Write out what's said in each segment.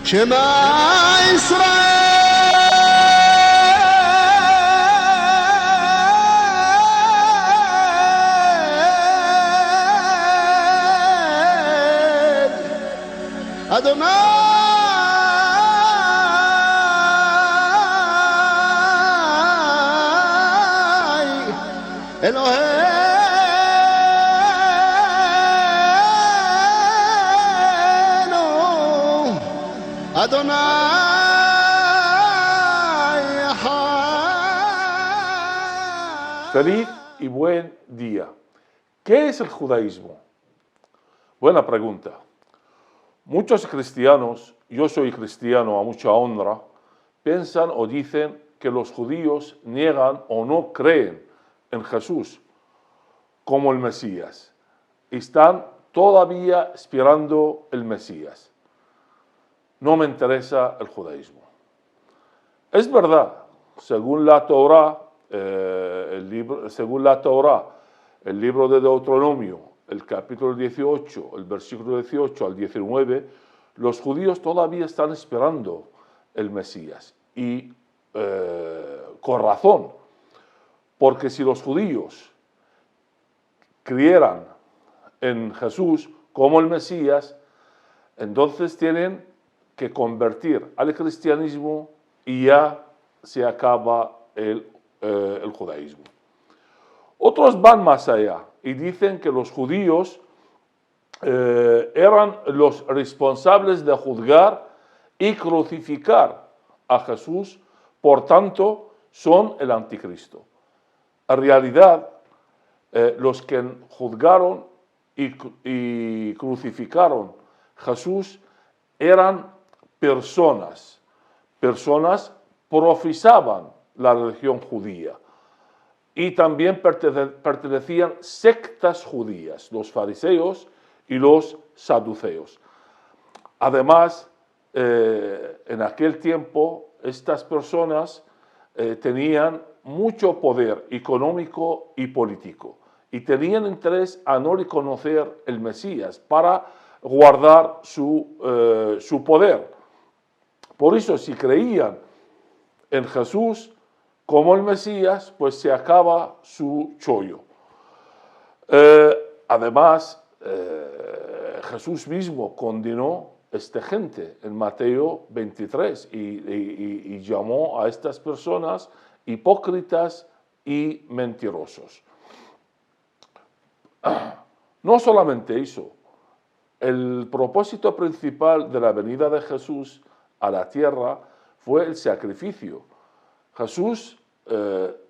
شما إسرائيل أدوناي إلهينو أدوناي Feliz y buen día. ¿Qué es el judaísmo? Buena pregunta. Muchos cristianos, yo soy cristiano a mucha honra, piensan o dicen que los judíos niegan o no creen en Jesús como el Mesías. Están todavía esperando el Mesías. No me interesa el judaísmo. Es verdad, según la Torá, el libro de Deuteronomio, el capítulo 18, el versículo 18 al 19, los judíos todavía están esperando el Mesías. Y con razón, porque si los judíos creyeran en Jesús como el Mesías, entonces tienen que convertir al cristianismo y ya se acaba el judaísmo. Otros van más allá y dicen que los judíos eran los responsables de juzgar y crucificar a Jesús, por tanto son el anticristo. En realidad, los que juzgaron y crucificaron a Jesús eran personas profesaban la religión judía y también pertenecían sectas judías, los fariseos y los saduceos. Además, en aquel tiempo, estas personas tenían mucho poder económico y político y tenían interés a no reconocer el Mesías para guardar su poder. Por eso, si creían en Jesús como el Mesías, pues se acaba su chollo. Además, Jesús mismo condenó a esta gente en Mateo 23 y llamó a estas personas hipócritas y mentirosos. No solamente eso, el propósito principal de la venida de Jesús a la tierra fue el sacrificio. Jesús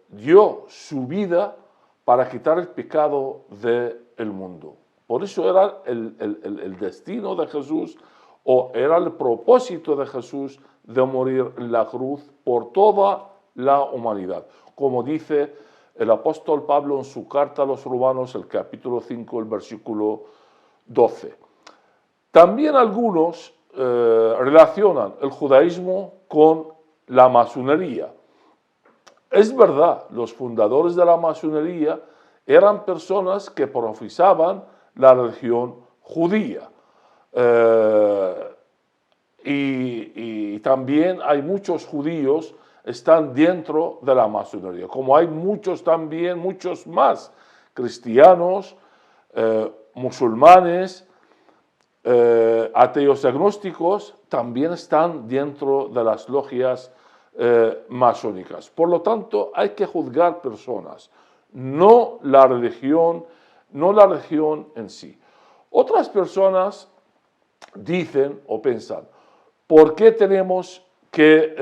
dio su vida para quitar el pecado del mundo. Por eso era el destino de Jesús, o era el propósito de Jesús de morir en la cruz por toda la humanidad. Como dice el apóstol Pablo en su carta a los Romanos, el capítulo 5, el versículo 12. También algunos relacionan el judaísmo con la masonería. Es verdad, los fundadores de la masonería eran personas que profesaban la religión judía. Y también hay muchos judíos que están dentro de la masonería, como hay muchos más cristianos, musulmanes, ateos agnósticos, también están dentro de las logias masónicas. Por lo tanto, hay que juzgar personas, no la religión en sí. Otras personas dicen o piensan, ¿por qué tenemos que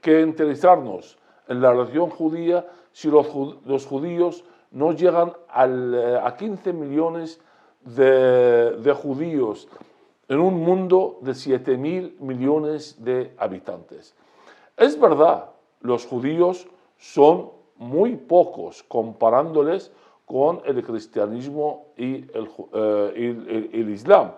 interesarnos en la religión judía si los judíos no llegan a 15 millones de judíos en un mundo de 7.000 millones de habitantes? Es verdad, los judíos son muy pocos comparándoles con el cristianismo y el islam,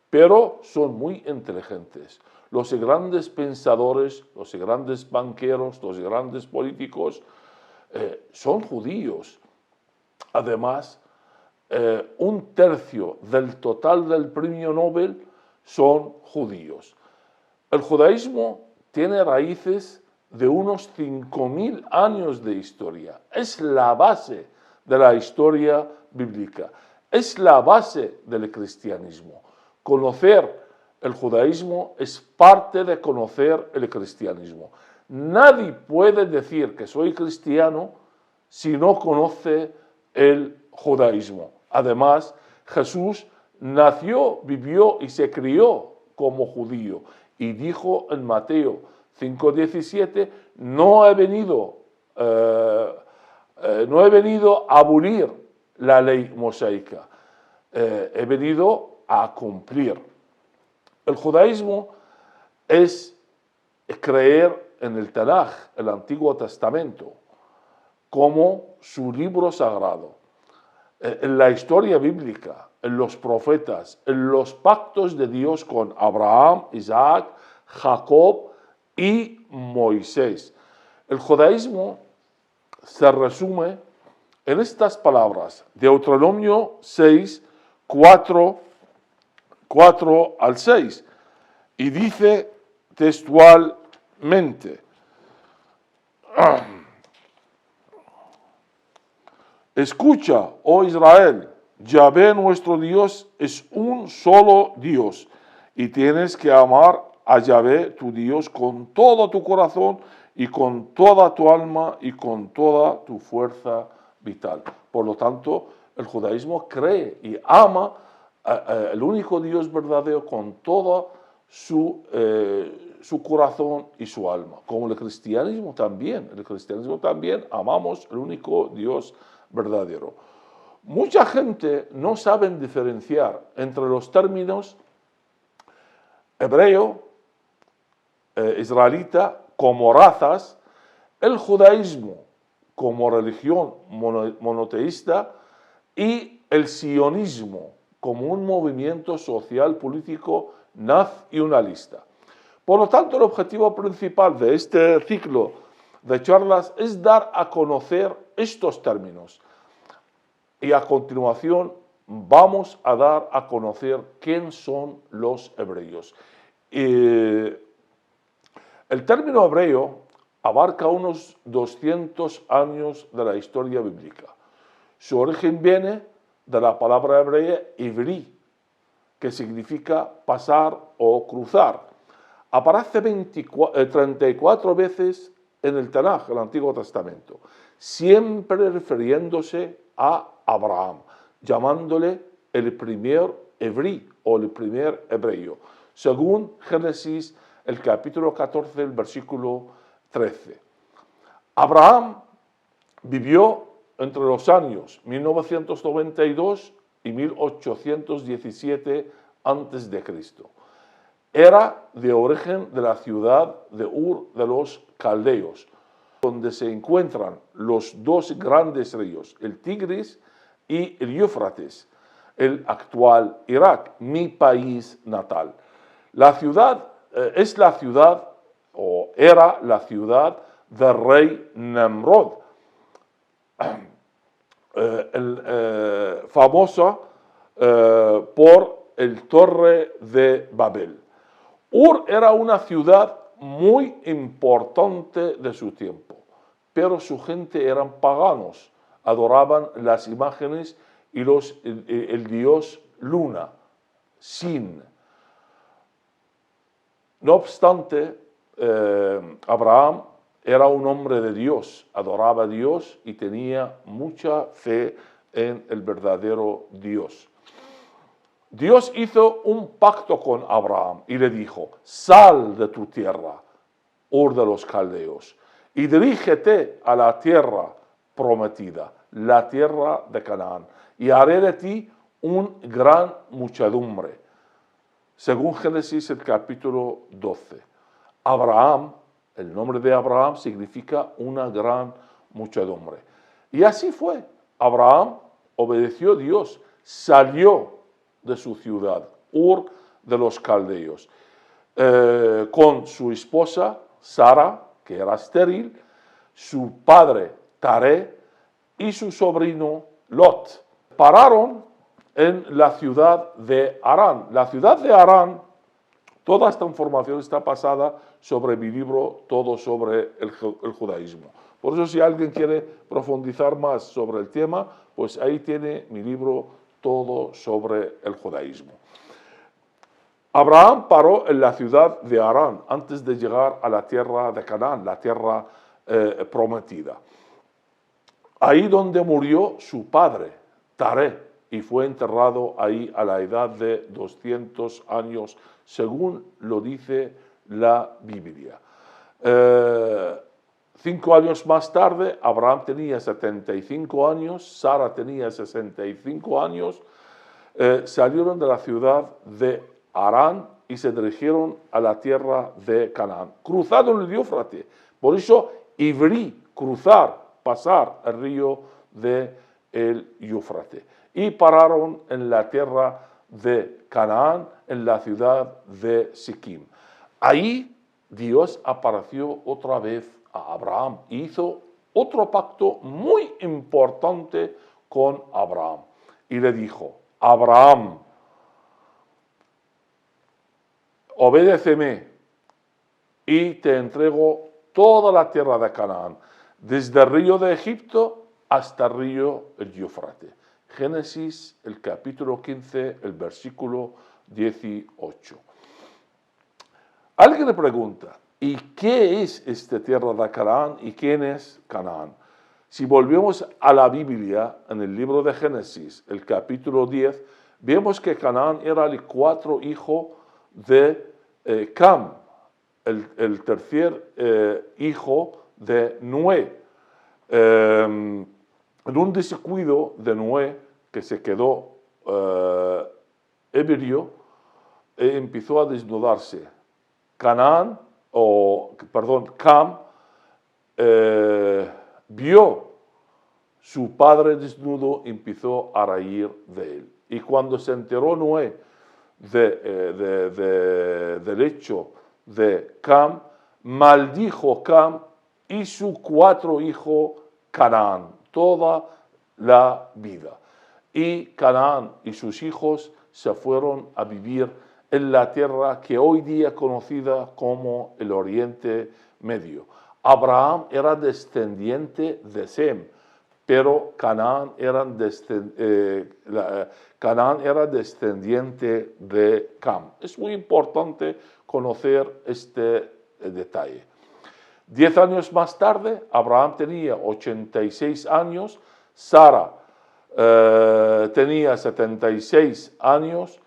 pero son muy inteligentes. Los grandes pensadores, los grandes banqueros, los grandes políticos son judíos. Además, un tercio del total del premio Nobel son judíos. El judaísmo tiene raíces de unos 5.000 años de historia. Es la base de la historia bíblica. Es la base del cristianismo. Conocer el judaísmo es parte de conocer el cristianismo. Nadie puede decir que soy cristiano si no conoce el judaísmo. Además, Jesús nació, vivió y se crió como judío. Y dijo en Mateo 5:17, no he venido a abolir la ley mosaica, he venido a cumplir. El judaísmo es creer en el Tanaj, el Antiguo Testamento, como su libro sagrado. En la historia bíblica, en los profetas, en los pactos de Dios con Abraham, Isaac, Jacob y Moisés. El judaísmo se resume en estas palabras, Deuteronomio 6, 4 al 6, y dice textualmente, escucha, oh Israel, Yahvé nuestro Dios es un solo Dios, y tienes que amar a Yahvé tu Dios con todo tu corazón y con toda tu alma y con toda tu fuerza vital. Por lo tanto, el judaísmo cree y ama el único Dios verdadero con todo su corazón y su alma. Como el cristianismo también. El cristianismo también amamos el único Dios verdadero. Mucha gente no sabe diferenciar entre los términos hebreo, israelita, como razas, el judaísmo como religión monoteísta y el sionismo como un movimiento social político nacionalista. Por lo tanto, el objetivo principal de este ciclo de charlas es dar a conocer estos términos. Y a continuación vamos a dar a conocer quién son los hebreos. El término hebreo abarca unos 200 años de la historia bíblica. Su origen viene de la palabra hebrea ivri, que significa pasar o cruzar. Aparece 34 veces en el Tanaj, el Antiguo Testamento, siempre refiriéndose a Abraham, llamándole el primer hebrí o el primer hebreo, según Génesis, el capítulo 14, el versículo 13. Abraham vivió entre los años 1992 y 1817 a.C. Era de origen de la ciudad de Ur de los Caldeos, donde se encuentran los dos grandes ríos, el Tigris y el Éufrates, el actual Irak, mi país natal. La ciudad es la ciudad, o era la ciudad del rey Nemrod, famosa por el Torre de Babel. Ur era una ciudad muy importante de su tiempo, pero su gente eran paganos, adoraban las imágenes y el dios Luna, Sin. No obstante, Abraham era un hombre de Dios, adoraba a Dios y tenía mucha fe en el verdadero Dios. Dios hizo un pacto con Abraham y le dijo, sal de tu tierra, Ur de los Caldeos, y dirígete a la tierra prometida, la tierra de Canaán, y haré de ti un gran muchedumbre. Según Génesis, el capítulo 12. Abraham, el nombre de Abraham significa una gran muchedumbre. Y así fue. Abraham obedeció a Dios, salió de su ciudad, Ur de los Caldeos, con su esposa Sara, que era estéril, su padre Taré y su sobrino Lot. Pararon en la ciudad de Harán. La ciudad de Harán Toda esta información está basada sobre mi libro Todo sobre el judaísmo. Por eso si alguien quiere profundizar más sobre el tema, pues ahí tiene mi libro Todo sobre el judaísmo. Abraham paró en la ciudad de Harán antes de llegar a la tierra de Canaán, la tierra prometida. Ahí donde murió su padre, Taré, y fue enterrado ahí a la edad de 200 años, según lo dice la Biblia. 5 años más tarde, Abraham tenía 75 años, Sara tenía 65 años, salieron de la ciudad de Harán y se dirigieron a la tierra de Canaán, cruzando el Éufrates. Por eso, Ivrí, cruzar, pasar el río del Éufrates. Y pararon en la tierra de Canaán, en la ciudad de Siquim. Ahí Dios apareció otra vez a Abraham y hizo otro pacto muy importante con Abraham. Y le dijo: Abraham, obedéceme y te entrego toda la tierra de Canaán, desde el río de Egipto hasta el río Éufrates. Génesis, el capítulo 15, el versículo 18. Alguien le pregunta: ¿y qué es esta tierra de Canaán y quién es Canaán? Si volvemos a la Biblia, en el libro de Génesis, el capítulo 10, vemos que Canaán era el cuarto hijo de Cam, el tercer hijo de Noé. En un descuido de Noé, que se quedó ebrio, empezó a desnudarse. Cam vio su padre desnudo y empezó a reír de él. Y cuando se enteró Noé del hecho de Cam, maldijo Cam y su 4 hijos Canaán toda la vida. Y Canaán y sus hijos se fueron a vivir en la tierra que hoy día es conocida como el Oriente Medio. Abraham era descendiente de Sem, pero Canaán era descendiente de Cam. Es muy importante conocer este detalle. 10 años más tarde, Abraham tenía 86 años, Sara tenía 76 años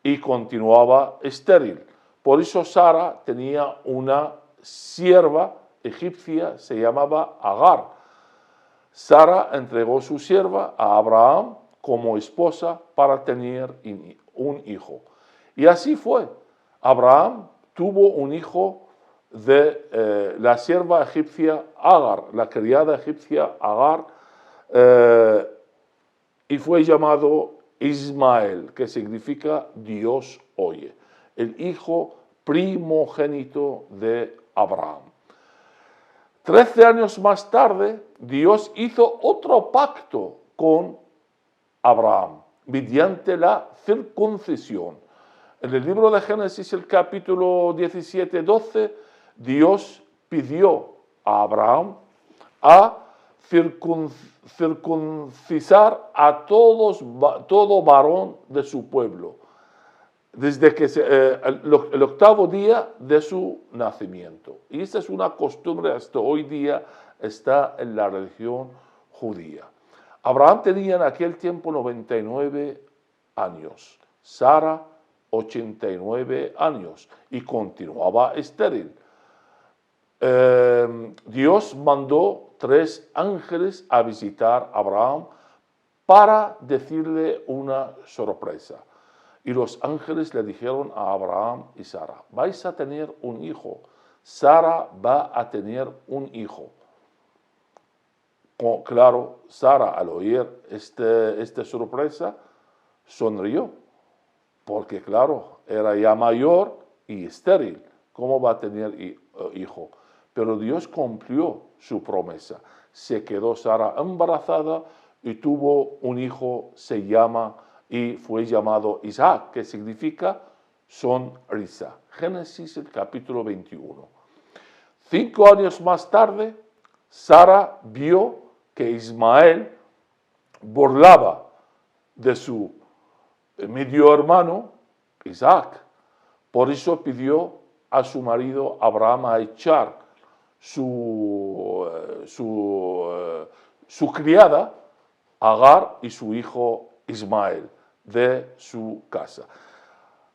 y continuaba estéril. Por eso Sara tenía una sierva egipcia, se llamaba Agar. Sara entregó su sierva a Abraham como esposa para tener un hijo. Y así fue. Abraham tuvo un hijo de la sierva egipcia Agar, la criada egipcia Agar, y fue llamado Ismael, que significa Dios oye, el hijo primogénito de Abraham. 13 años más tarde, Dios hizo otro pacto con Abraham mediante la circuncisión. En el libro de Génesis, el capítulo 17, 12, Dios pidió a Abraham a circuncisar a todo varón de su pueblo, desde que el octavo día de su nacimiento. Y esta es una costumbre hasta hoy día, está en la religión judía. Abraham tenía en aquel tiempo 99 años, Sara 89 años y continuaba estéril. Dios mandó 3 ángeles a visitar a Abraham para decirle una sorpresa. Y los ángeles le dijeron a Abraham y Sara: vais a tener un hijo, Sara va a tener un hijo. Claro, Sara al oír esta sorpresa sonrió, porque claro, era ya mayor y estéril, ¿cómo va a tener hijo? Pero Dios cumplió su promesa. Se quedó Sara embarazada y tuvo un hijo, y fue llamado Isaac, que significa sonrisa. Génesis el capítulo 21. 5 años más tarde, Sara vio que Ismael burlaba de su medio hermano Isaac. Por eso pidió a su marido Abraham a echar su criada Agar y su hijo Ismael de su casa.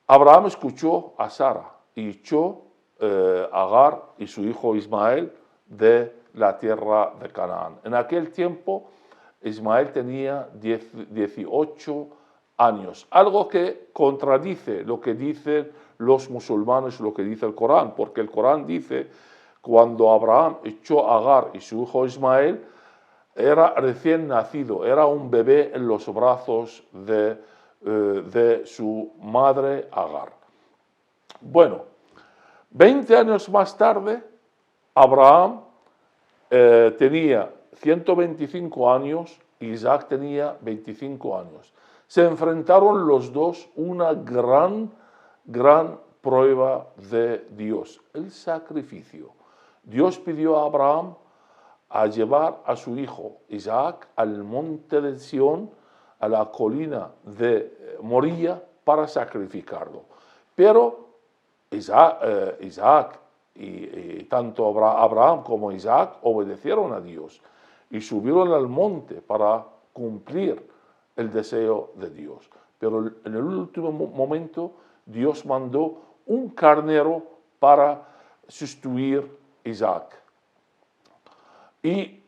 Abraham escuchó a Sara y echó Agar y su hijo Ismael de la tierra de Canaán. En aquel tiempo Ismael tenía 18 años, algo que contradice lo que dicen los musulmanes, lo que dice el Corán, porque el Corán dice cuando Abraham echó a Agar y su hijo Ismael, era recién nacido, era un bebé en los brazos de su madre Agar. Bueno, 20 años más tarde, Abraham tenía 125 años, Isaac tenía 25 años. Se enfrentaron los dos una gran prueba de Dios, el sacrificio. Dios pidió a Abraham a llevar a su hijo Isaac al monte de Sión, a la colina de Moría, para sacrificarlo. Pero Isaac y tanto Abraham como Isaac obedecieron a Dios y subieron al monte para cumplir el deseo de Dios. Pero en el último momento Dios mandó un carnero para sustituir a Isaac. Y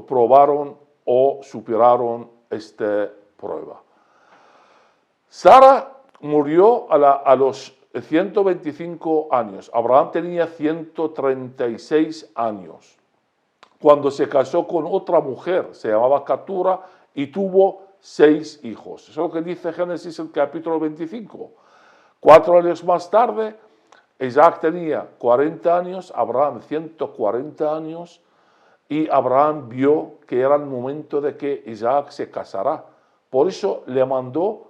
probaron o superaron esta prueba. Sara murió a los 125 años. Abraham tenía 136 años. Cuando se casó con otra mujer, se llamaba Ketura, y tuvo 6 hijos. Eso es lo que dice Génesis el capítulo 25. 4 años más tarde, Isaac tenía 40 años, Abraham 140 años, y Abraham vio que era el momento de que Isaac se casara. Por eso le mandó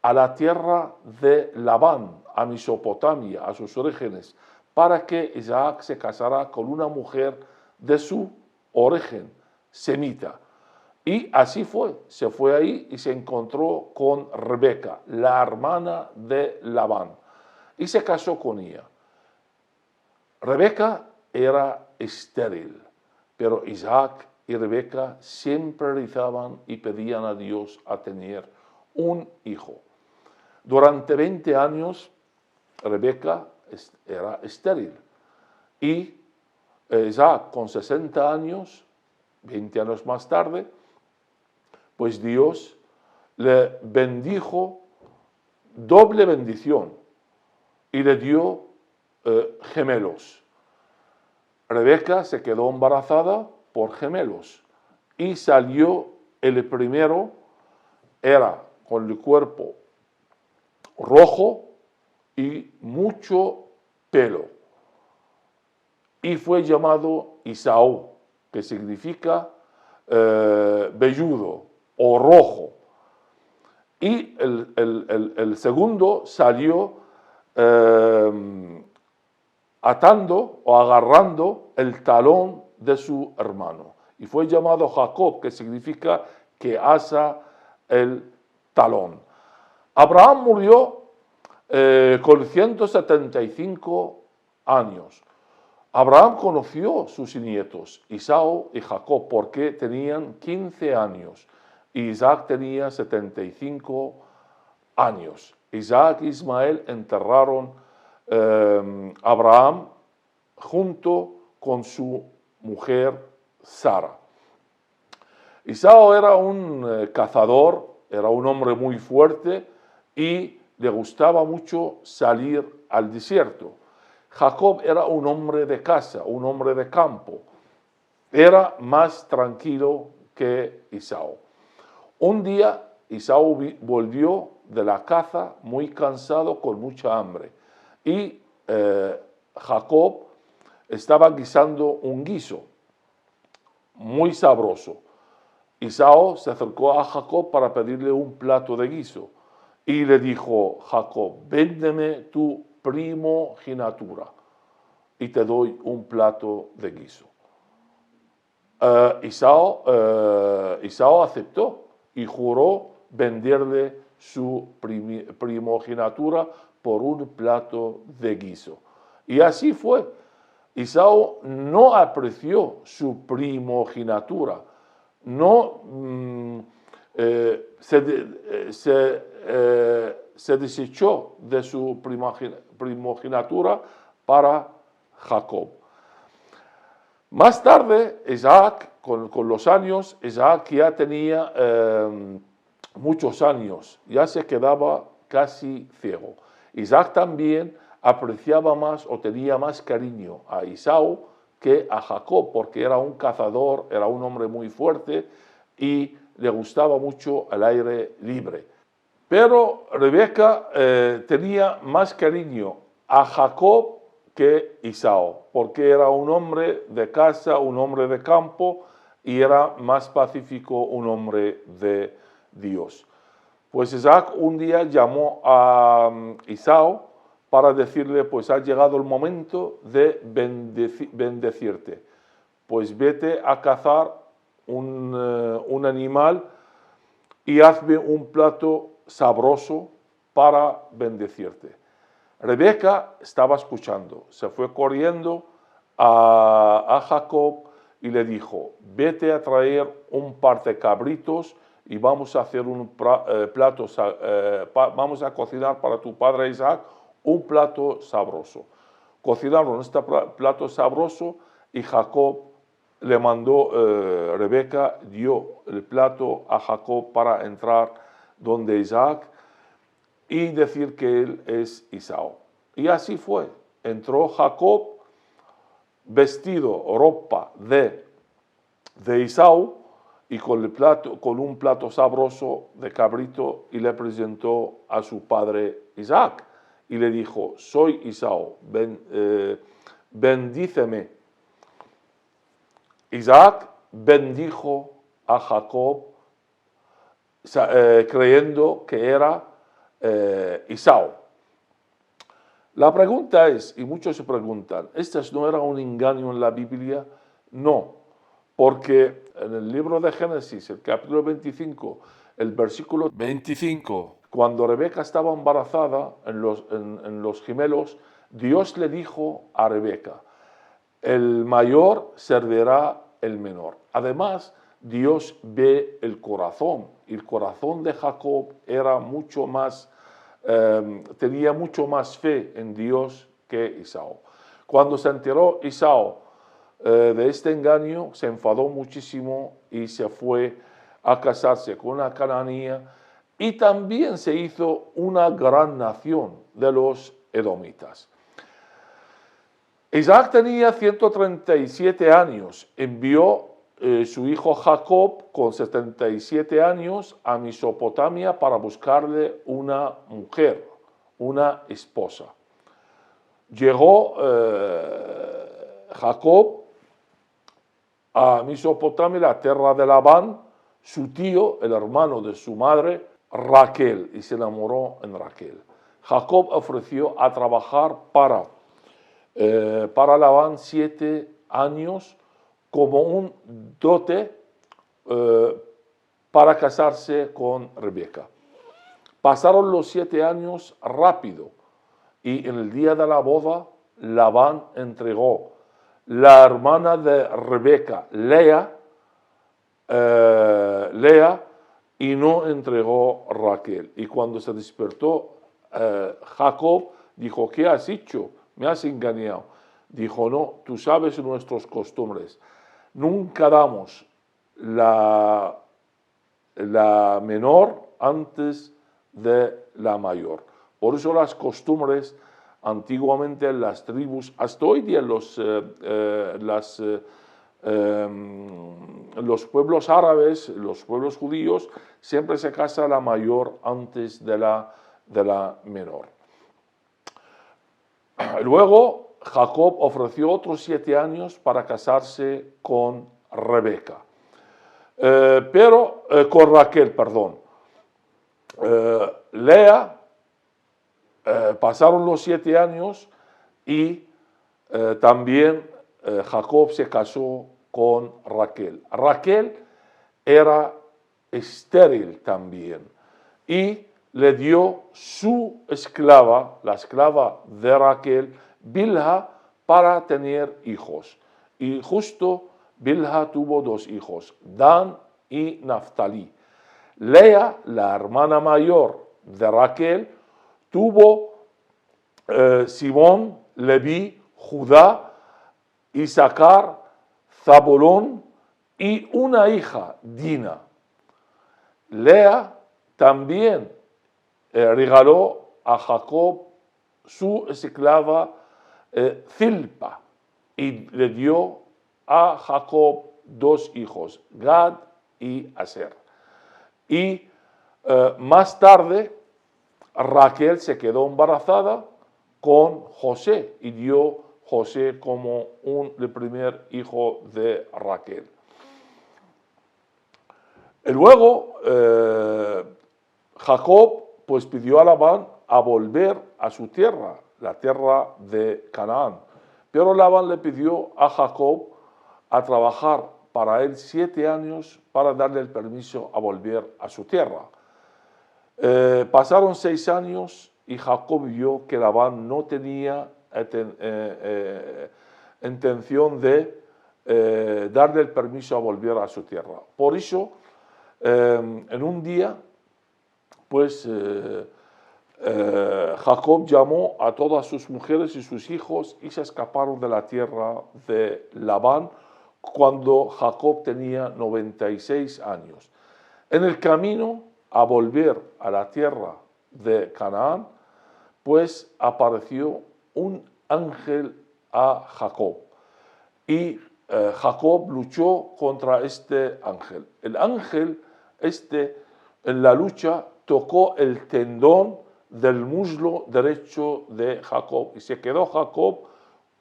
a la tierra de Labán, a Mesopotamia, a sus orígenes, para que Isaac se casara con una mujer de su origen, semita. Y así fue, se fue ahí y se encontró con Rebeca, la hermana de Labán, y se casó con ella. Rebeca era estéril, pero Isaac y Rebeca siempre rezaban y pedían a Dios a tener un hijo. Durante 20 años, Rebeca era estéril. Y Isaac, con 60 años, 20 años más tarde, pues Dios le bendijo doble bendición y le dio gemelos. Rebeca se quedó embarazada por gemelos y salió el primero, era con el cuerpo rojo y mucho pelo. Y fue llamado Esaú, que significa velludo o rojo. Y el segundo salió atando o agarrando el talón de su hermano. Y fue llamado Jacob, que significa que asa el talón. Abraham murió con 175 años. Abraham conoció sus nietos, Esaú y Jacob, porque tenían 15 años. Y Isaac tenía 75 años. Isaac e Ismael enterraron a Abraham junto con su mujer Sara. Esaú era un cazador, era un hombre muy fuerte y le gustaba mucho salir al desierto. Jacob era un hombre de casa, un hombre de campo. Era más tranquilo que Esaú. Un día Esaú volvió de la caza muy cansado, con mucha hambre. Y Jacob estaba guisando un guiso muy sabroso. Esaú se acercó a Jacob para pedirle un plato de guiso. y le dijo Jacob, véndeme tu primogenitura y te doy un plato de guiso. Esaú aceptó y juró venderle su primogenitura por un plato de guiso. Y así fue. Esaú no apreció su primogenitura, no se desechó de su primogenitura para Jacob. Más tarde, Isaac, con los años, Isaac ya tenía muchos años, ya se quedaba casi ciego. Isaac también apreciaba más o tenía más cariño a Esaú que a Jacob, porque era un cazador, era un hombre muy fuerte y le gustaba mucho el aire libre. Pero Rebeca tenía más cariño a Jacob que Esaú, porque era un hombre de casa, un hombre de campo y era más pacífico, un hombre de Dios. Pues Isaac un día llamó a Esaú para decirle, pues ha llegado el momento de bendecirte. Pues vete a cazar un animal y hazme un plato sabroso para bendecirte. Rebeca estaba escuchando, se fue corriendo a Jacob y le dijo, vete a traer un par de cabritos y vamos a hacer un plato, vamos a cocinar para tu padre Isaac un plato sabroso. Cocinaron este plato sabroso y Jacob le mandó, Rebeca dio el plato a Jacob para entrar donde Isaac y decir que él es Esaú. Y así fue. Entró Jacob vestido, ropa de Esaú y con un plato sabroso de cabrito y le presentó a su padre Isaac. Y le dijo, soy Esaú, bendíceme. Isaac bendijo a Jacob creyendo que era Esaú. La pregunta es, y muchos se preguntan, ¿este no era un engaño en la Biblia? No, porque en el libro de Génesis, el capítulo 25, el versículo 25, cuando Rebeca estaba embarazada en los gemelos, Dios le dijo a Rebeca, el mayor servirá el menor. Además, Dios ve el corazón, y el corazón de Jacob era mucho más, tenía mucho más fe en Dios que Esaú. Cuando se enteró Esaú de este engaño, se enfadó muchísimo y se fue a casarse con una cananea y también se hizo una gran nación de los edomitas. Isaac tenía 137 años, envió su hijo Jacob con 77 años a Mesopotamia para buscarle una mujer, una esposa. Llegó Jacob a Mesopotamia, la tierra de Labán, su tío, el hermano de su madre, Raquel, y se enamoró en Raquel. Jacob ofreció a trabajar para Labán 7 años como un dote para casarse con Rebeca. Pasaron los 7 años rápido y en el día de la boda Labán entregó la hermana de Rebeca, Lea, y no entregó Raquel. Y cuando se despertó Jacob dijo, ¿qué has hecho? Me has engañado. Dijo, no, tú sabes nuestras costumbres. Nunca damos la menor antes de la mayor. Por eso las costumbres antiguamente en las tribus, hasta hoy día los pueblos árabes, los pueblos judíos, siempre se casa la mayor antes de la menor. Luego Jacob ofreció otros 7 años para casarse con Rebeca, con Raquel, perdón. Lea, pasaron los 7 años y también Jacob se casó con Raquel. Raquel era estéril también y le dio su esclava, la esclava de Raquel, Bilha, para tener hijos. Y justo Bilha tuvo 2 hijos, Dan y Naftali. Lea, la hermana mayor de Raquel, tuvo Simón, Leví, Judá, Isaacar, Zabulón y una hija, Dina. Lea también regaló a Jacob su esclava Zilpa y le dio a Jacob 2 hijos, Gad y Aser. Y más tarde Raquel se quedó embarazada con José y dio José como el primer hijo de Raquel. Y luego Jacob pues pidió a Labán a volver a su tierra, la tierra de Canaán. Pero Labán le pidió a Jacob a trabajar para él 7 años para darle el permiso a volver a su tierra. Pasaron 6 años y Jacob vio que Labán no tenía intención de darle el permiso a volver a su tierra. Por eso, en un día, pues Jacob llamó a todas sus mujeres y sus hijos y se escaparon de la tierra de Labán cuando Jacob tenía 96 años. En el camino a volver a la tierra de Canaán, pues apareció un ángel a Jacob y Jacob luchó contra este ángel. El ángel en la lucha tocó el tendón del muslo derecho de Jacob y se quedó Jacob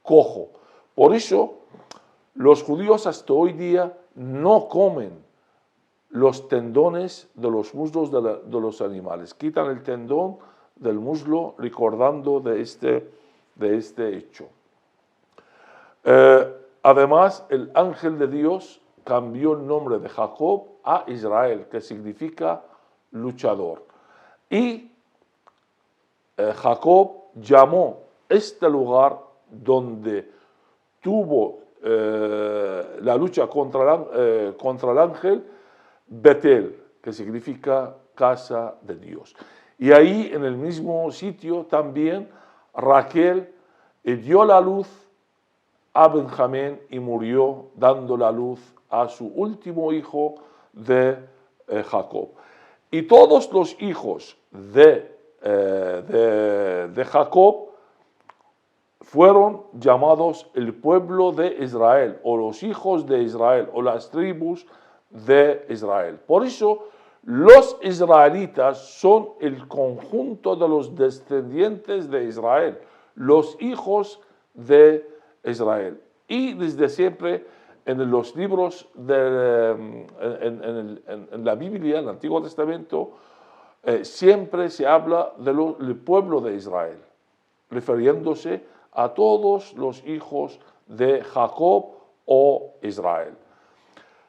cojo. Por eso los judíos hasta hoy día no comen los tendones de los muslos de los animales. Quitan el tendón del muslo recordando de este hecho. Además, el ángel de Dios cambió el nombre de Jacob a Israel, que significa luchador. Y Jacob llamó este lugar donde tuvo la lucha contra el ángel, Betel, que significa casa de Dios. Y ahí, en el mismo sitio, también Raquel dio la luz a Benjamín y murió dando la luz a su último hijo de Jacob. Y todos los hijos de Jacob fueron llamados el pueblo de Israel, o los hijos de Israel, o las tribus de Israel. Por eso, los israelitas son el conjunto de los descendientes de Israel, los hijos de Israel. Y desde siempre en los libros en la Biblia, en el Antiguo Testamento, siempre se habla del pueblo de Israel, refiriéndose a todos los hijos de Jacob o Israel.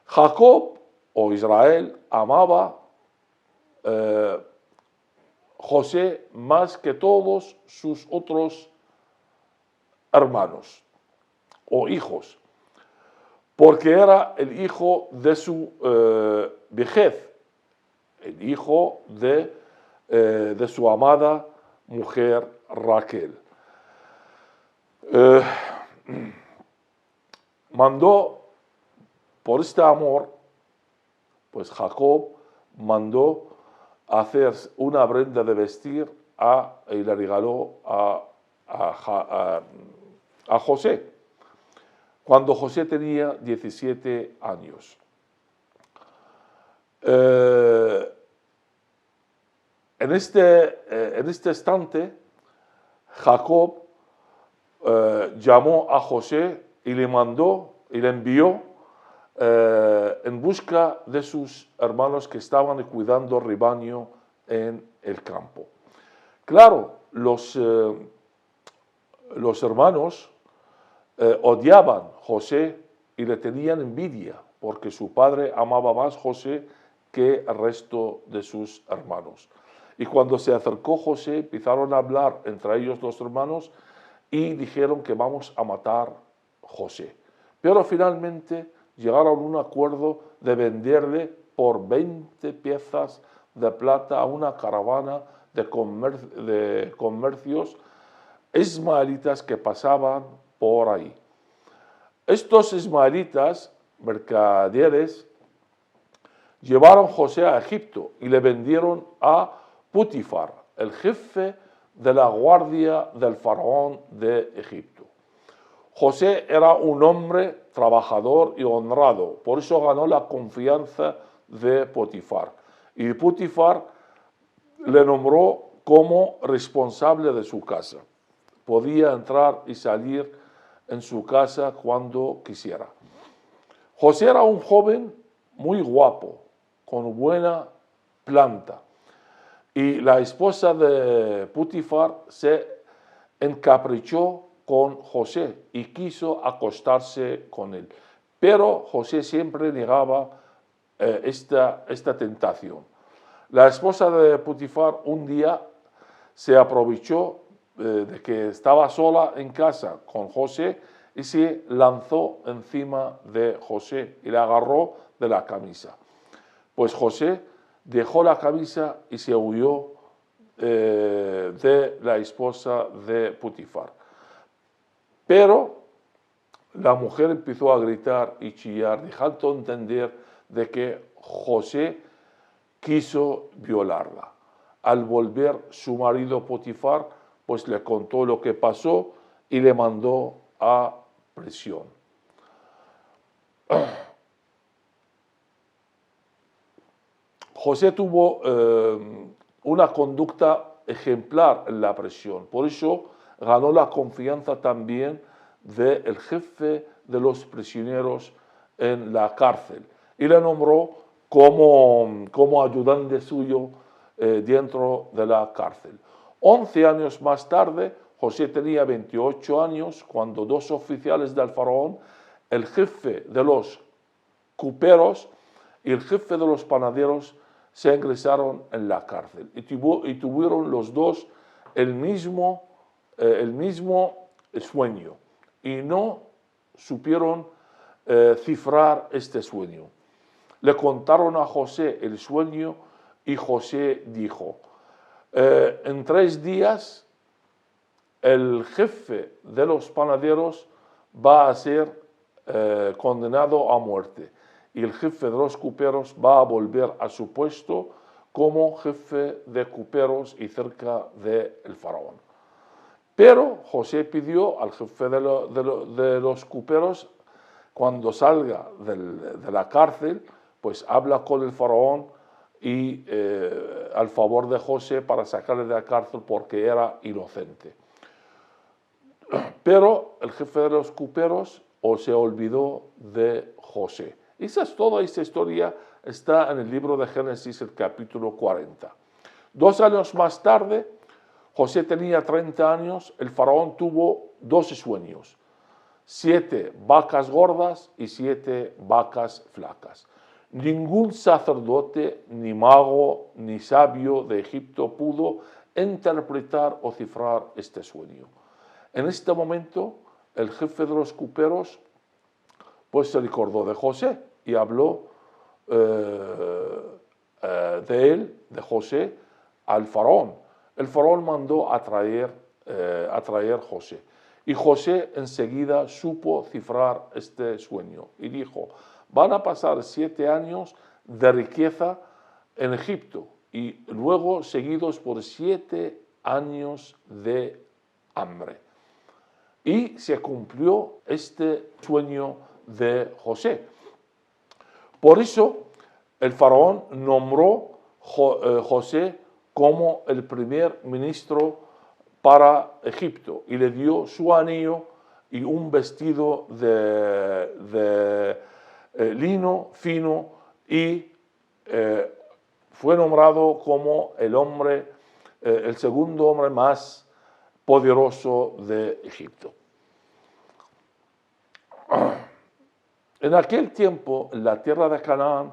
Jacob o Israel amaba José más que todos sus otros hermanos o hijos, porque era el hijo de su vejez, el hijo de su amada mujer Raquel. Mandó, por este amor, pues Jacob mandó hacer una prenda de vestir y le regaló a José, cuando José tenía 17 años. En este instante, Jacob llamó a José y le envió en busca de sus hermanos que estaban cuidando el rebaño en el campo. Claro, los hermanos odiaban a José y le tenían envidia porque su padre amaba más a José que el resto de sus hermanos. Y cuando se acercó José, empezaron a hablar entre ellos los hermanos y dijeron que vamos a matar a José. Pero finalmente llegaron a un acuerdo de venderle por 20 piezas de plata a una caravana de comercios ismaelitas que pasaban por ahí. Estos ismaelitas, mercaderes, llevaron a José a Egipto y le vendieron a Putifar, el jefe de la guardia del faraón de Egipto. José era un hombre trabajador y honrado, por eso ganó la confianza de Potifar. Y Potifar le nombró como responsable de su casa. Podía entrar y salir en su casa cuando quisiera. José era un joven muy guapo, con buena planta. Y la esposa de Potifar se encaprichó con José y quiso acostarse con él. Pero José siempre negaba esta tentación. La esposa de Potifar un día se aprovechó de que estaba sola en casa con José y se lanzó encima de José y le agarró de la camisa. Pues José dejó la camisa y se huyó de la esposa de Potifar. Pero la mujer empezó a gritar y chillar, dejando entender de que José quiso violarla. Al volver su marido Potifar, pues le contó lo que pasó y le mandó a prisión. José tuvo una conducta ejemplar en la prisión, por eso ganó la confianza también del jefe de los prisioneros en la cárcel y le nombró como ayudante suyo dentro de la cárcel. 11 años más tarde, José tenía 28 años cuando dos oficiales del faraón, el jefe de los cuperos y el jefe de los panaderos, se ingresaron en la cárcel y tuvieron los dos el mismo sueño y no supieron cifrar este sueño. Le contaron a José el sueño y José dijo, en 3 días el jefe de los panaderos va a ser condenado a muerte y el jefe de los cuperos va a volver a su puesto como jefe de cuperos y cerca del faraón. Pero José pidió al jefe de los cuperos, cuando salga de la cárcel, pues habla con el faraón y al favor de José para sacarle de la cárcel porque era inocente. Pero el jefe de los cuperos se olvidó de José. Toda esta historia está en el libro de Génesis, el capítulo 40. 2 años más tarde, José tenía 30 años, el faraón tuvo 12 sueños, 7 vacas gordas y 7 vacas flacas. Ningún sacerdote, ni mago, ni sabio de Egipto pudo interpretar o cifrar este sueño. En este momento, el jefe de los cuperos pues se recordó de José y habló de José, al faraón. El faraón mandó a traer José. Y José enseguida supo cifrar este sueño y dijo, van a pasar 7 años de riqueza en Egipto y luego seguidos por 7 años de hambre. Y se cumplió este sueño de José. Por eso el faraón nombró José como el primer ministro para Egipto y le dio su anillo y un vestido de lino fino y fue nombrado como el segundo hombre más poderoso de Egipto. En aquel tiempo, en la tierra de Canaán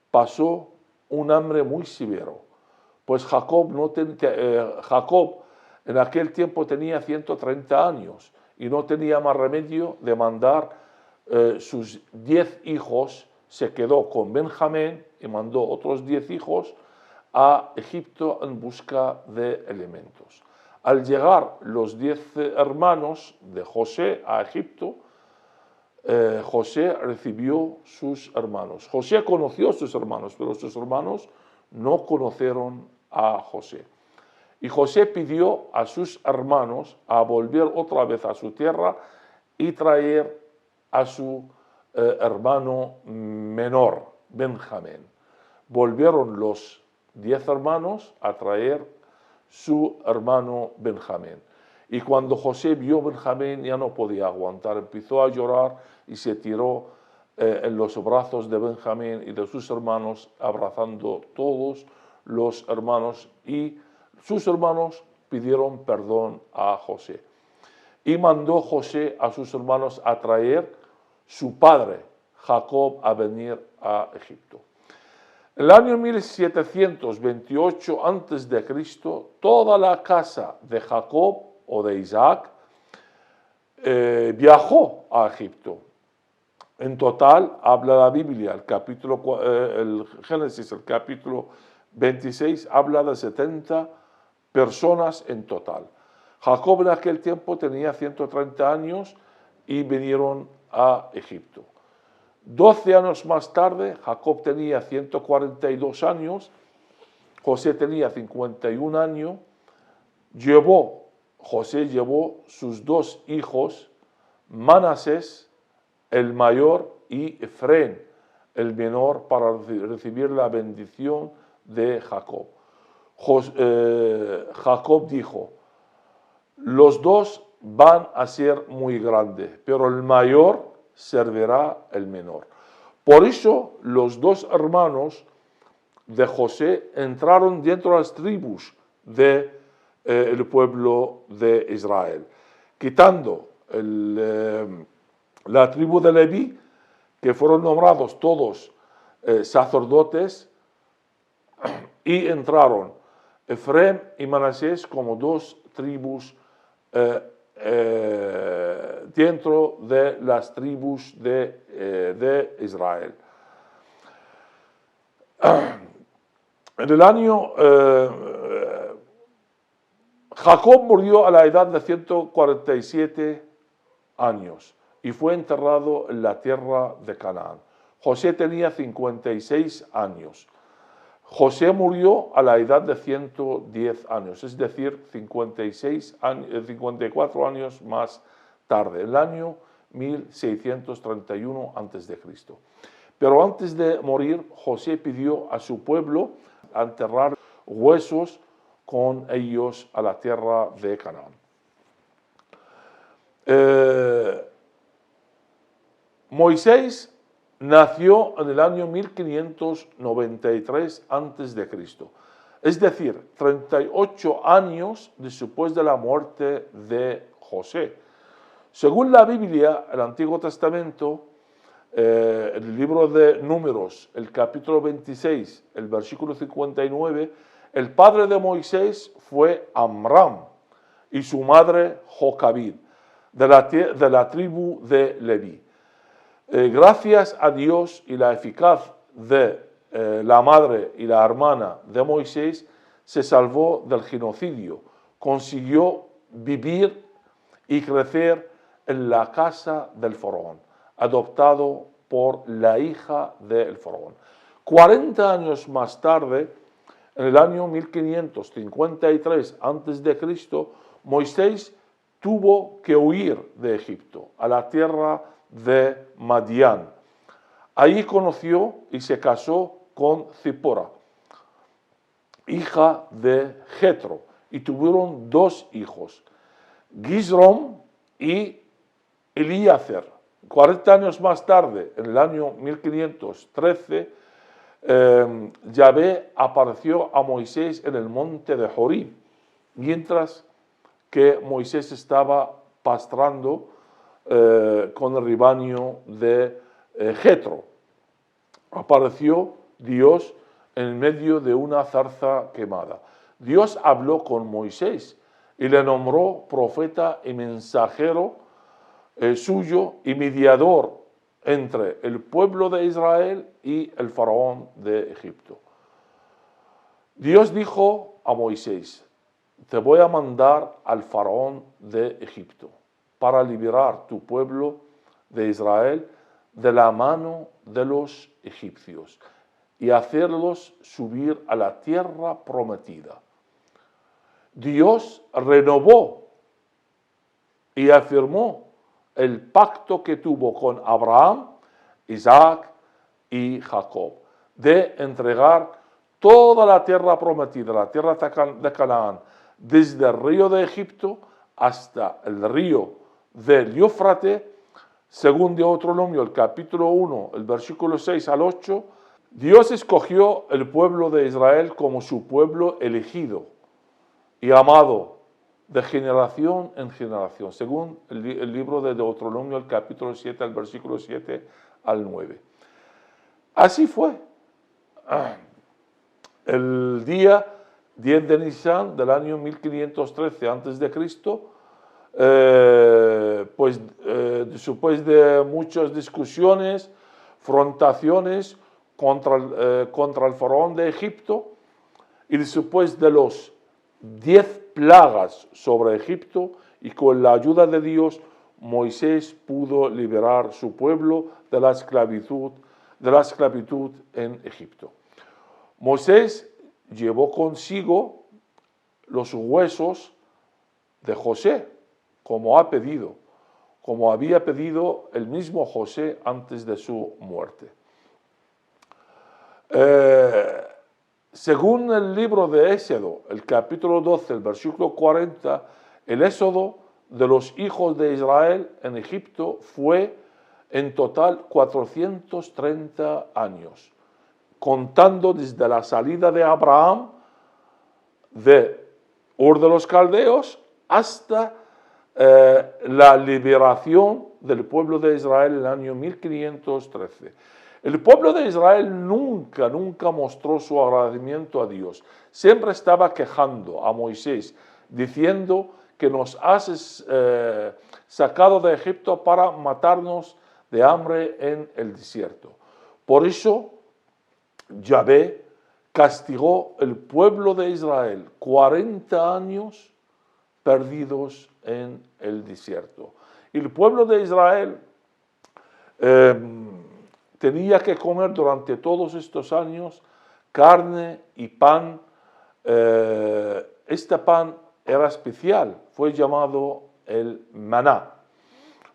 pasó un hambre muy severo, pues Jacob en aquel tiempo tenía 130 años y no tenía más remedio de mandar sus 10 hijos, se quedó con Benjamín y mandó otros 10 hijos a Egipto en busca de alimentos. Al llegar los 10 hermanos de José a Egipto, José recibió sus hermanos. José conoció a sus hermanos, pero sus hermanos no conocieron a José. Y José pidió a sus hermanos a volver otra vez a su tierra y traer a su hermano menor, Benjamín. Volvieron los 10 hermanos a traer su hermano Benjamín. Y cuando José vio a Benjamín ya no podía aguantar, empezó a llorar y se tiró en los brazos de Benjamín y de sus hermanos, abrazando todos los hermanos, y sus hermanos pidieron perdón a José. Y mandó José a sus hermanos a traer su padre, Jacob, a venir a Egipto. En el año 1728 a.C., toda la casa de Jacob o de Isaac viajó a Egipto. En total, habla la Biblia, el Génesis, el capítulo 26, habla de 70 personas en total. Jacob en aquel tiempo tenía 130 años y vinieron a Egipto. 12 años más tarde, Jacob tenía 142 años, José tenía 51 años, José llevó sus 2 hijos, Manasés, el mayor, y Efrén, el menor, para recibir la bendición de Jacob. Jacob dijo: los 2 van a ser muy grandes, pero el mayor servirá el menor. Por eso los 2 hermanos de José entraron dentro de las tribus del pueblo de Israel, quitando la tribu de Leví, que fueron nombrados todos sacerdotes, y entraron Efrén y Manasés como 2 tribus dentro de las tribus de Israel. En el año Jacob murió a la edad de 147 años y fue enterrado en la tierra de Canaán. José tenía 56 años. José murió a la edad de 110 años, es decir, 54 años más tarde, el año 1631 a.C. Pero antes de morir, José pidió a su pueblo enterrar huesos con ellos a la tierra de Canaán. Moisés nació en el año 1593 a.C., es decir, 38 años después de la muerte de José. Según la Biblia, el Antiguo Testamento, el libro de Números, el capítulo 26, el versículo 59, el padre de Moisés fue Amram y su madre Jocabid, de la tribu de Leví. Gracias a Dios y la eficacia de la madre y la hermana de Moisés, se salvó del genocidio, consiguió vivir y crecer en la casa del faraón, adoptado por la hija del faraón. 40 años más tarde, en el año 1553 a.C., Moisés tuvo que huir de Egipto a la tierra de Madián. Allí conoció y se casó con Zipora, hija de Jetro, y tuvieron 2 hijos, Gizrom y Eliezer. 40 años más tarde, en el año 1513, Yahvé apareció a Moisés en el monte de Horib, mientras que Moisés estaba pastrando con el rebaño de Jetro. Apareció Dios en medio de una zarza quemada. Dios habló con Moisés y le nombró profeta y mensajero suyo y mediador entre el pueblo de Israel y el faraón de Egipto. Dios dijo a Moisés: te voy a mandar al faraón de Egipto para liberar tu pueblo de Israel de la mano de los egipcios y hacerlos subir a la tierra prometida. Dios renovó y afirmó el pacto que tuvo con Abraham, Isaac y Jacob, de entregar toda la tierra prometida, la tierra de Canaán, desde el río de Egipto hasta el río del Éufrates, según Deuteronomio, el capítulo 1, el versículo 6 al 8, Dios escogió el pueblo de Israel como su pueblo elegido y amado de generación en generación, según el libro de Deuteronomio, el capítulo 7, el versículo 7 al 9. Así fue. El día 10 de Nisan del año 1513 a.C., después de muchas discusiones, frontaciones contra el faraón de Egipto, y después de los 10 plagas sobre Egipto, y con la ayuda de Dios, Moisés pudo liberar su pueblo de la esclavitud en Egipto. Moisés llevó consigo los huesos de José, como había pedido el mismo José antes de su muerte. Según el libro de Éxodo, el capítulo 12, el versículo 40, el éxodo de los hijos de Israel en Egipto fue en total 430 años, contando desde la salida de Abraham de Ur de los Caldeos hasta la liberación del pueblo de Israel en el año 1513. El pueblo de Israel nunca mostró su agradecimiento a Dios. Siempre estaba quejando a Moisés, diciendo que nos has sacado de Egipto para matarnos de hambre en el desierto. Por eso, Yahvé castigó el pueblo de Israel 40 años perdidos en el desierto. Y el pueblo de Israel tenía que comer durante todos estos años carne y pan. Este pan era especial, fue llamado el maná.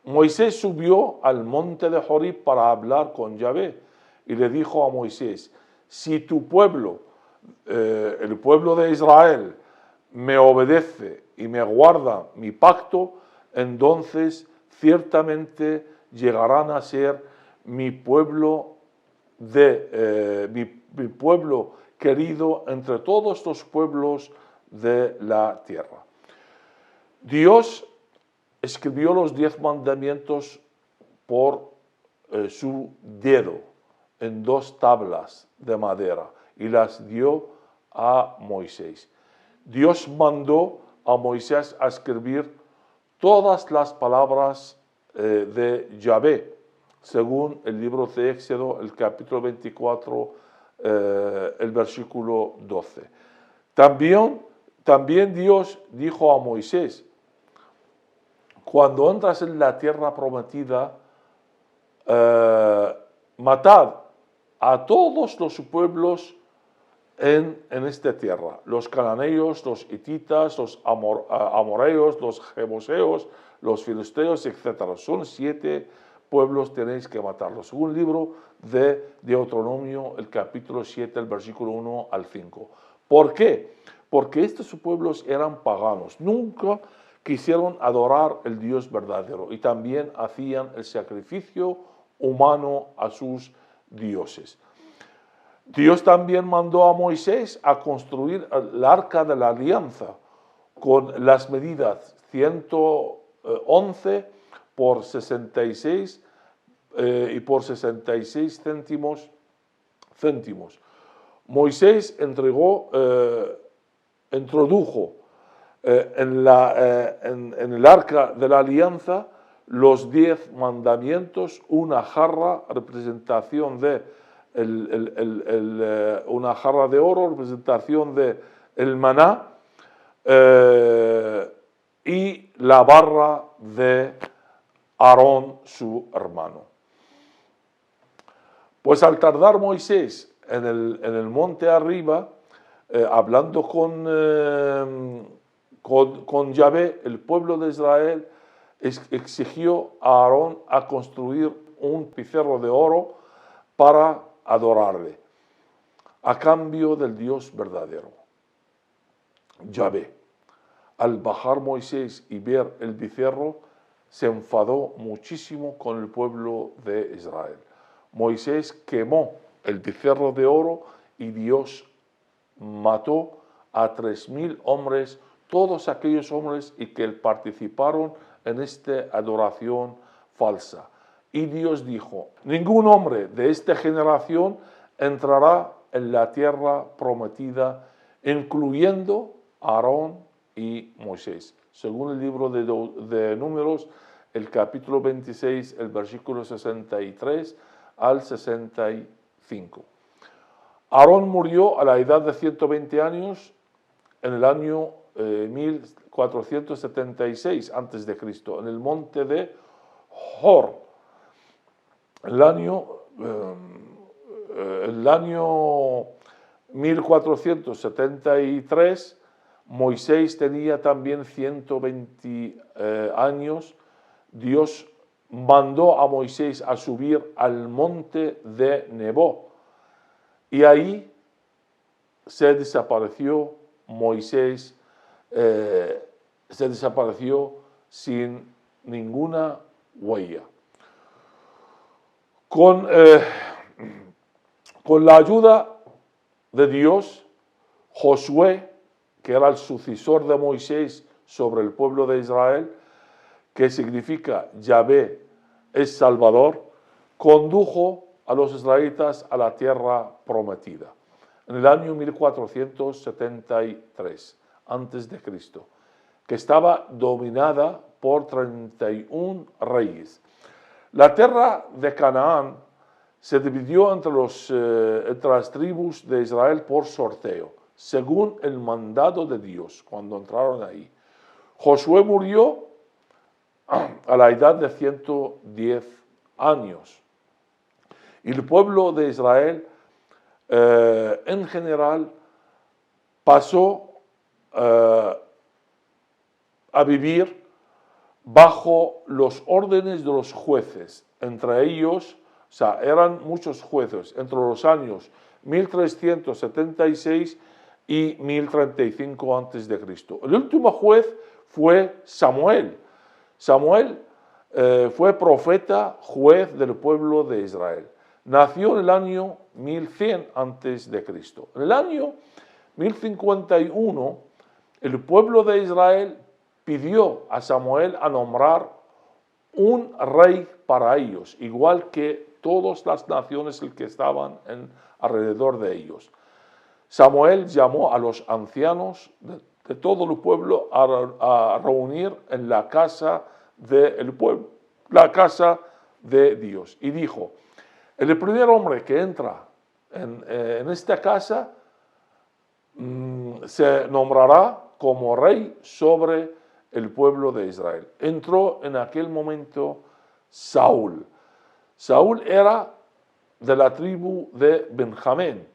Moisés subió al monte de Horib para hablar con Yahvé y le dijo a Moisés: si tu pueblo, el pueblo de Israel, me obedece y me guarda mi pacto, entonces ciertamente llegarán a ser mi pueblo mi pueblo querido entre todos los pueblos de la tierra. Dios escribió los 10 mandamientos por su dedo en 2 tablas de madera y las dio a Moisés. Dios mandó a Moisés a escribir todas las palabras de Yahvé, según el libro de Éxodo, el capítulo 24, el versículo 12. También Dios dijo a Moisés: cuando entras en la tierra prometida, matad a todos los pueblos en esta tierra, los cananeos, los hititas, los amoreos, los jebuseos, los filisteos, etc. Son 7 pueblos, tenéis que matarlos. Según el libro de Deuteronomio, el capítulo 7, el versículo 1 al 5. ¿Por qué? Porque estos pueblos eran paganos, nunca quisieron adorar el Dios verdadero y también hacían el sacrificio humano a sus dioses. Dios también mandó a Moisés a construir el arca de la alianza con las medidas 111 por 66 y por 66 céntimos. Moisés introdujo en el arca de la alianza los 10 mandamientos, una jarra, representación de una jarra de oro, representación de el maná, y la barra de Aarón, su hermano. Pues al tardar Moisés en el monte arriba, hablando con Yahvé, el pueblo de Israel exigió a Aarón a construir un becerro de oro para adorarle, a cambio del Dios verdadero, Yahvé. Al bajar Moisés y ver el becerro, se enfadó muchísimo con el pueblo de Israel. Moisés quemó el becerro de oro y Dios mató a 3.000 hombres, todos aquellos hombres y que participaron en esta adoración falsa. Y Dios dijo: ningún hombre de esta generación entrará en la tierra prometida, incluyendo Aarón y Moisés. Según el libro de Números, el capítulo 26, el versículo 63 al 65. Aarón murió a la edad de 120 años en el año 1476 a.C., en el monte de Hor. El año 1473, Moisés tenía también 120 años. Dios mandó a Moisés a subir al monte de Nebo y ahí se desapareció Moisés, se desapareció sin ninguna huella. Con la ayuda de Dios, Josué, que era el sucesor de Moisés sobre el pueblo de Israel, que significa Yahvé es Salvador, condujo a los israelitas a la tierra prometida en el año 1473 a.C., que estaba dominada por 31 reyes. La tierra de Canaán se dividió entre las tribus de Israel por sorteo, según el mandado de Dios cuando entraron ahí. Josué murió a la edad de 110 años. Y el pueblo de Israel, en general, pasó a vivir bajo los órdenes de los jueces. Entre ellos, o sea, eran muchos jueces entre los años 1376 y 1035 a.C. El último juez fue Samuel. Samuel fue profeta, juez del pueblo de Israel. Nació en el año 1100 a.C. En el año 1051, el pueblo de Israel pidió a Samuel a nombrar un rey para ellos, igual que todas las naciones que estaban alrededor de ellos. Samuel llamó a los ancianos de todo el pueblo a reunir en la casa del pueblo, la casa de Dios, y dijo: el primer hombre que entra en esta casa se nombrará como rey sobre el pueblo de Israel. Entró en aquel momento Saúl. Saúl era de la tribu de Benjamín.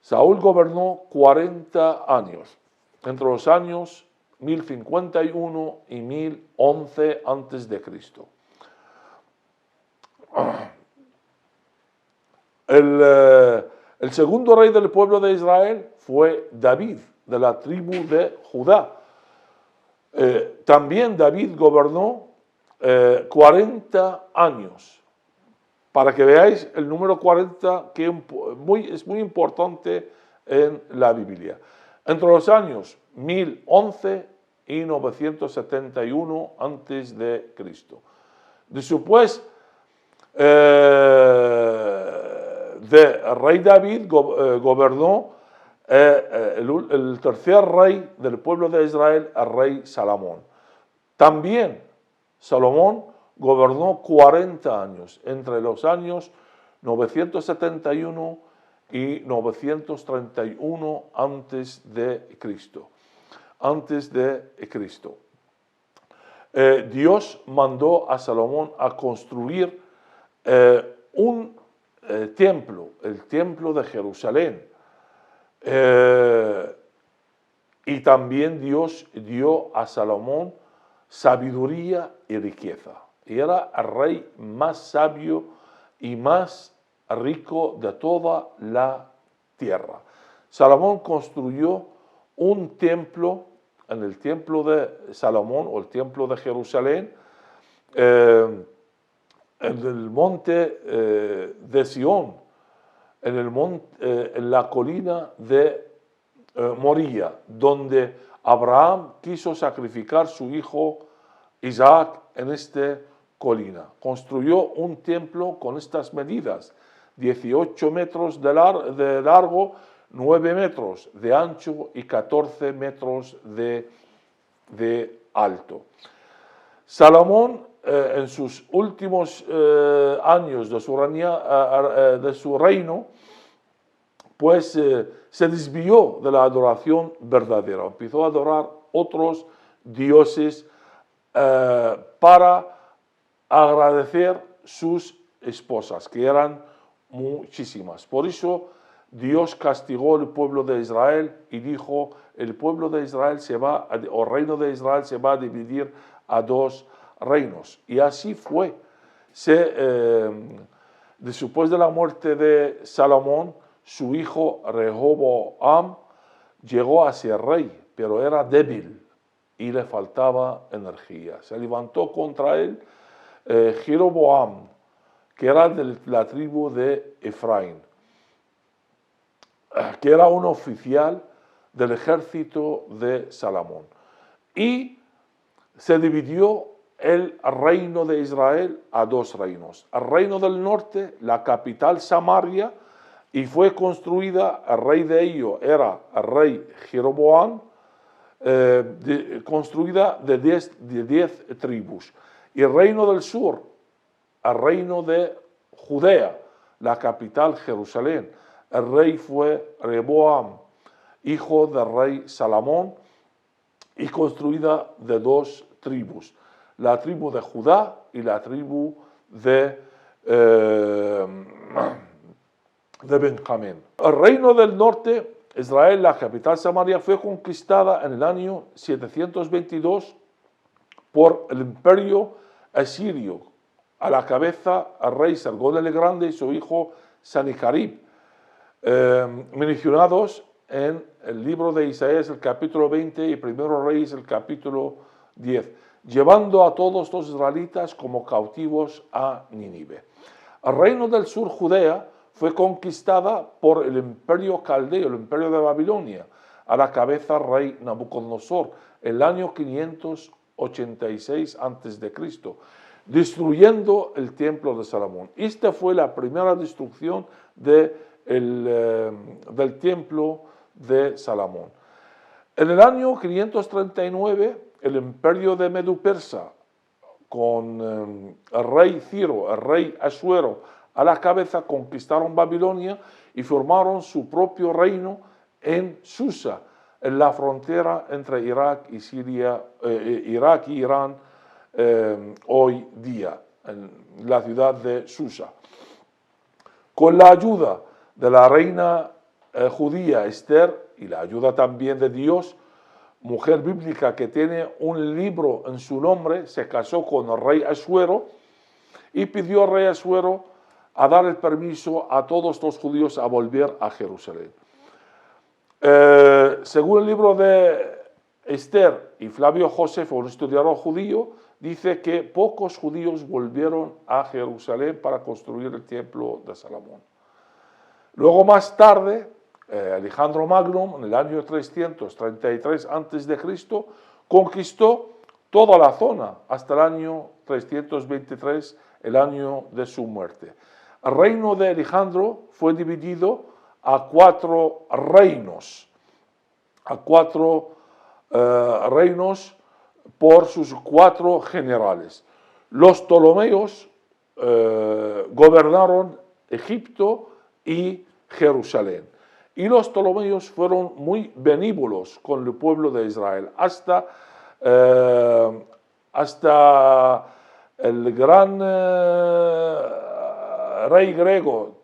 Saúl gobernó 40 años, entre los años 1051 y 1011 a.C. El segundo rey del pueblo de Israel fue David, de la tribu de Judá. También David gobernó 40 años. para que veáis el número 40, que es muy importante en la Biblia. Entre los años 1011 y 971 antes de Cristo. Después de rey David gobernó el tercer rey del pueblo de Israel, el rey Salomón. También Salomón gobernó 40 años, entre los años 971 y 931 antes de Cristo. Dios mandó a Salomón a construir un templo, el templo de Jerusalén. Y también Dios dio a Salomón sabiduría y riqueza. Y era el rey más sabio y más rico de toda la tierra. Salomón construyó un templo, en el templo de Salomón o el templo de Jerusalén, en el monte de Sión, en la colina de Moría, donde Abraham quiso sacrificar su hijo Isaac en esta colina. Construyó un templo con estas medidas: 18 metros de largo, 9 metros de ancho y 14 metros de alto. Salomón, en sus últimos años de su reino, pues se desvió de la adoración verdadera. Empezó a adorar otros dioses para agradecer sus esposas, que eran muchísimas. Por eso Dios castigó al pueblo de Israel y dijo: el pueblo de Israel o reino de Israel se va a dividir a dos reinos. Y así fue. Después de la muerte de Salomón, su hijo Rehoboam llegó a ser rey, pero era débil y le faltaba energía. Se levantó contra él Jeroboam, que era de la tribu de Efraín, que era un oficial del ejército de Salomón. Y se dividió el reino de Israel a dos reinos. El reino del norte, la capital Samaria, y fue construida, el rey de ello era el rey Jeroboam, construida de 10 tribus. Y el reino del sur, el reino de Judea, la capital Jerusalén. El rey fue Rehoboam, hijo del rey Salomón, y construida de 2 tribus, la tribu de Judá y la tribu de Benjamín. El reino del norte, Israel, la capital Samaria, fue conquistada en el año 722 por el imperio asirio. A la cabeza el rey Sargón el Grande y su hijo Sanaquerib, mencionados en el libro de Isaías, el capítulo 20, y Primero Reyes, el capítulo 10, llevando a todos los israelitas como cautivos a Nínive. El reino del sur, Judea, fue conquistada por el imperio caldeo, el imperio de Babilonia, a la cabeza rey Nabucodonosor, el año 586 a.C., destruyendo el templo de Salomón. Esta fue la primera destrucción del templo de Salomón. En el año 539, el imperio de Medo-Persa, con el rey Ciro, el rey Asuero, a la cabeza, conquistaron Babilonia y formaron su propio reino en Susa, en la frontera entre Irak y Irán, hoy día, en la ciudad de Susa. Con la ayuda de la reina judía Esther y la ayuda también de Dios, mujer bíblica que tiene un libro en su nombre, se casó con el rey Asuero y pidió al rey Asuero a dar el permiso a todos los judíos a volver a Jerusalén. Según el libro de Esther y Flavio Josefo, un historiador judío, dice que pocos judíos volvieron a Jerusalén para construir el templo de Salomón. Luego más tarde, Alejandro Magno, en el año 333 a.C., conquistó toda la zona hasta el año 323, el año de su muerte. El reino de Alejandro fue dividido a 4 reinos, por sus 4 generales. Los Ptolomeos gobernaron Egipto y Jerusalén. Y los Ptolomeos fueron muy benévolos con el pueblo de Israel, hasta el gran rey griego,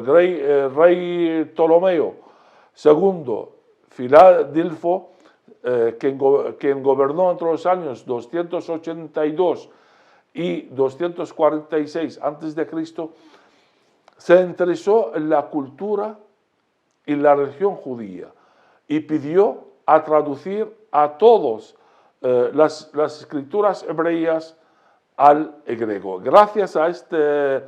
rey Ptolomeo II, Filadelfo, quien gobernó entre los años 282 y 246 a.C., se interesó en la cultura y la religión judía y pidió a traducir a todos las escrituras hebreas al griego. Gracias a esta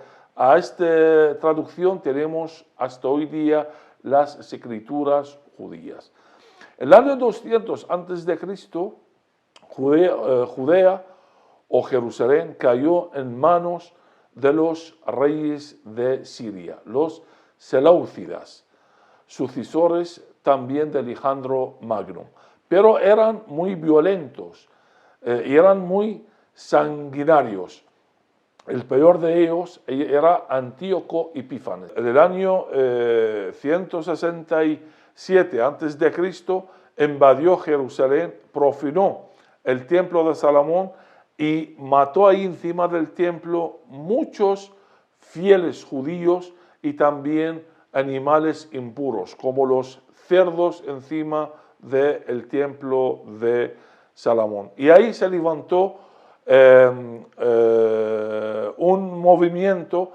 traducción tenemos hasta hoy día las escrituras judías. En el año 200 a.C., Judea o Jerusalén cayó en manos de los reyes de Siria, los Seleucidas, sucesores también de Alejandro Magno, pero eran muy violentos y eran muy sanguinarios. El peor de ellos era Antíoco Epífanes. En el año 167 a.C. invadió Jerusalén, profanó el templo de Salomón y mató ahí encima del templo muchos fieles judíos y también animales impuros, como los cerdos encima del templo de Salomón. Y ahí se levantó un movimiento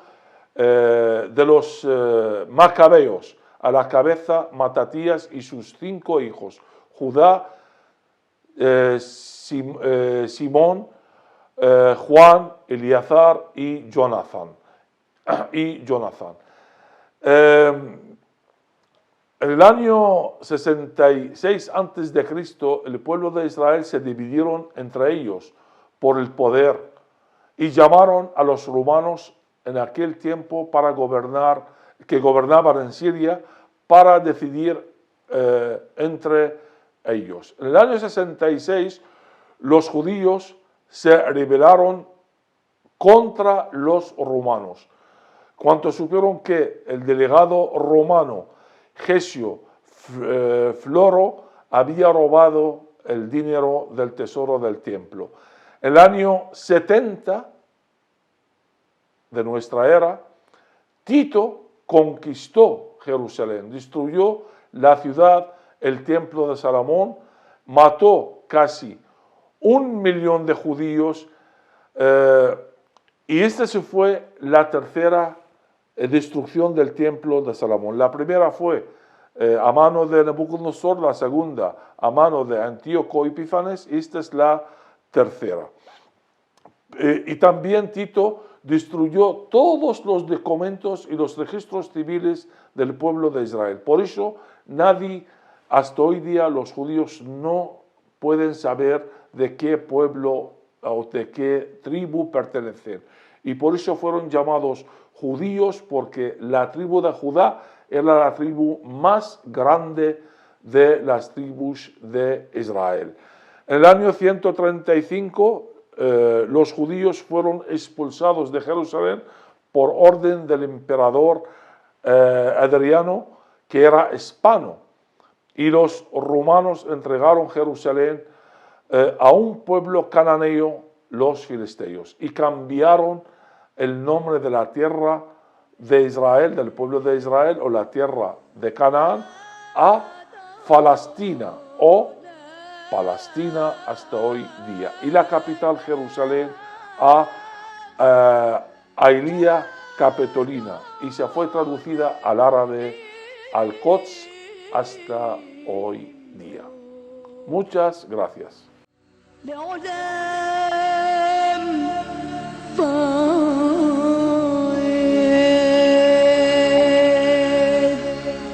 de los macabeos, a la cabeza Matatías y sus 5 hijos, Judá, Simón, Juan, Eleazar y Jonathan. En el año 66 a.C., el pueblo de Israel se dividieron entre ellos por el poder y llamaron a los romanos en aquel tiempo para que gobernaban en Siria, para decidir entre ellos. En el año 66, los judíos se rebelaron contra los romanos. Cuando supieron que el delegado romano Gesio Floro había robado el dinero del tesoro del templo. En el año 70 de nuestra era, Tito conquistó Jerusalén, destruyó la ciudad, el templo de Salomón, mató casi 1 millón de judíos y esta se fue la tercera destrucción del templo de Salomón. La primera fue a mano de Nabucodonosor, la segunda a mano de Antíoco Epífanes, y esta es la tercera. Y también Tito destruyó todos los documentos y los registros civiles del pueblo de Israel. Por eso nadie, hasta hoy día, los judíos no pueden saber de qué pueblo o de qué tribu pertenecen. Y por eso fueron llamados judíos, porque la tribu de Judá era la tribu más grande de las tribus de Israel. En el año 135, los judíos fueron expulsados de Jerusalén por orden del emperador Adriano, que era hispano, y los romanos entregaron Jerusalén a un pueblo cananeo, los filisteos, y cambiaron el nombre de la tierra de Israel, del pueblo de Israel, o la tierra de Canaán, a Palestina, o Palestina hasta hoy día, y la capital Jerusalén a Aelia Capitolina, y se fue traducida al árabe Al-Quds hasta hoy día. Muchas gracias. Padre.